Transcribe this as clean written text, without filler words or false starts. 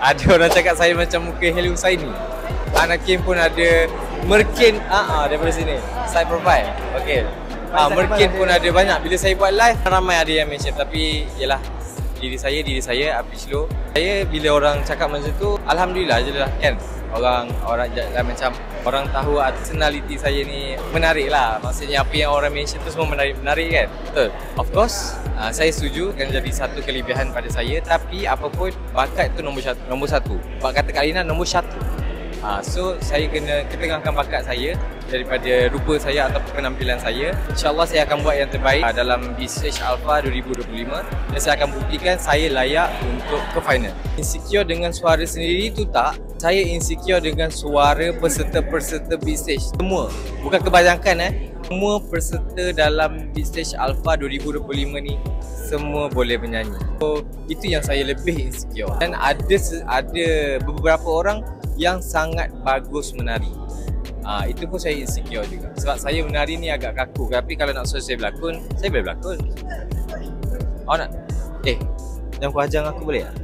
Ada orang cakap saya macam muka Hello Husaini. Anakin pun ada. Merkin daripada sini. Side profile. Okey. Merkin pun ada banyak. Bila saya buat live ramai ada yang mention, tapi yalah, diri saya Api Slow. Saya bila orang cakap macam tu, alhamdulillah je lah kan. Orang macam orang tahu personality saya ni menarik lah. Maksudnya apa yang orang mention tu semua menarik kan. Betul. Of course, saya setuju kan jadi satu kelebihan pada saya, tapi apa pun bakat tu nombor satu. Kata Kak Lina nombor satu. So saya kena ketengahkan bakat saya daripada rupa saya atau penampilan saya. InsyaAllah saya akan buat yang terbaik dalam B-Stage Alpha 2025 dan saya akan buktikan saya layak untuk ke final. Insecure dengan suara sendiri tu tak. Saya insecure dengan suara peserta-peserta B-Stage semua. Bukan kebanyakan semua peserta dalam B-Stage Alpha 2025 ni semua boleh menyanyi. So itu yang saya lebih insecure. Dan ada beberapa orang yang sangat bagus menari. Itu pun saya insecure juga. Sebab saya menari ni agak kaku. Tapi kalau nak suruh saya berlakon, saya boleh berlakon. Nak? Jangan kau ajang aku boleh tak?